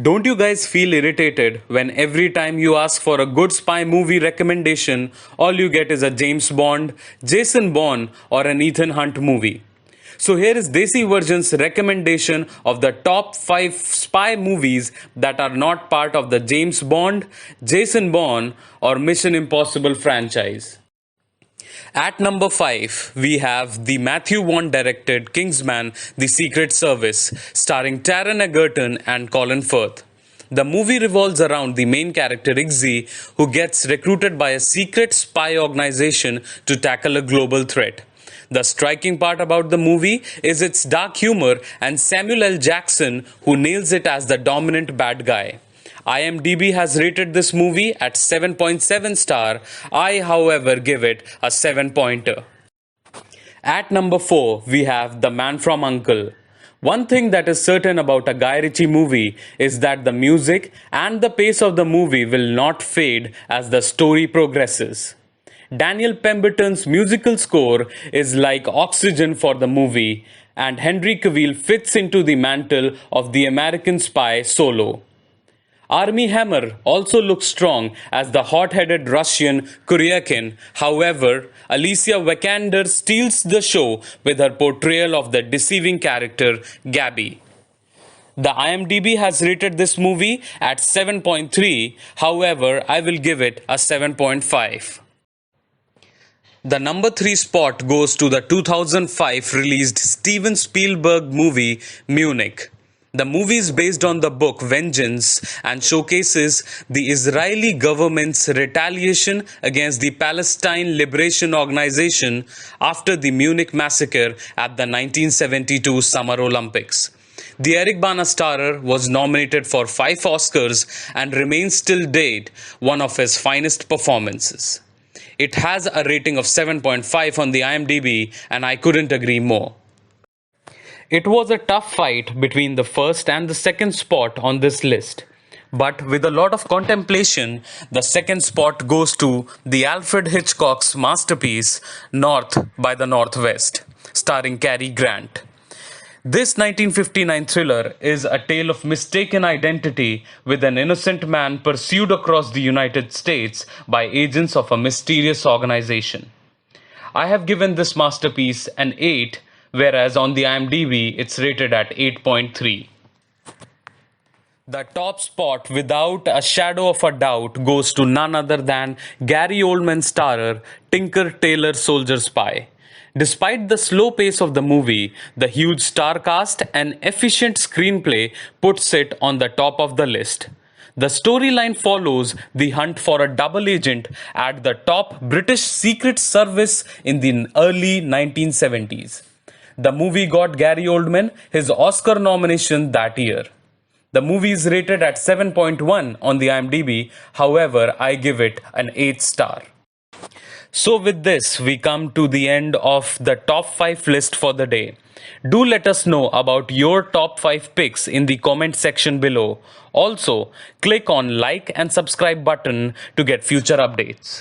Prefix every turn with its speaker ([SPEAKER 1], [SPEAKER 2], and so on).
[SPEAKER 1] Don't you guys feel irritated when every time you ask for a good spy movie recommendation, all you get is a James Bond, Jason Bourne, or an Ethan Hunt movie? So here is Desi Version's recommendation of the top 5 spy movies that are not part of the James Bond, Jason Bourne, or Mission Impossible franchise. At number 5, we have the Matthew Vaughn directed Kingsman: The Secret Service, starring Taron Egerton and Colin Firth. The movie revolves around the main character Iggy, who gets recruited by a secret spy organization to tackle a global threat. The striking part about the movie is its dark humor and Samuel L. Jackson, who nails it as the dominant bad guy. IMDb has rated this movie at 7.7 star. I, however, give it a 7 pointer. At number 4, we have The Man from U.N.C.L.E. One thing that is certain about a Guy Ritchie movie is that the music and the pace of the movie will not fade as the story progresses. Daniel Pemberton's musical score is like oxygen for the movie, and Henry Cavill fits into the mantle of the American spy Solo. Armie Hammer also looks strong as the hot-headed Russian Kuryakin. However, Alicia Vikander steals the show with her portrayal of the deceiving character Gabby. The IMDb has rated this movie at 7.3. However, I will give it a 7.5. The number 3 spot goes to the 2005 released Steven Spielberg movie Munich. The movie is based on the book Vengeance and showcases the Israeli government's retaliation against the Palestine Liberation Organization after the Munich massacre at the 1972 Summer Olympics. The Eric Bana starrer was nominated for 5 Oscars and remains till date one of his finest performances. It has a rating of 7.5 on the IMDb, and I couldn't agree more. It was a tough fight between the first and the second spot on this list. But with a lot of contemplation, the second spot goes to the Alfred Hitchcock's masterpiece, North by the Northwest, starring Cary Grant. This 1959 thriller is a tale of mistaken identity with an innocent man pursued across the United States by agents of a mysterious organization. I have given this masterpiece an 8, whereas on the IMDb it's rated at 8.3. The top spot, without a shadow of a doubt, goes to none other than Gary Oldman starrer Tinker Tailor Soldier Spy. Despite the slow pace of the movie, the huge star cast and efficient screenplay puts it on the top of the list. The storyline follows the hunt for a double agent at the top British Secret Service in the early 1970s. The movie got Gary Oldman his Oscar nomination that year. The movie is rated at 7.1 on the IMDb, however, I give it an 8 star. So with this, we come to the end of the top 5 list for the day. Do let us know about your top 5 picks in the comment section below. Also, click on like and subscribe button to get future updates.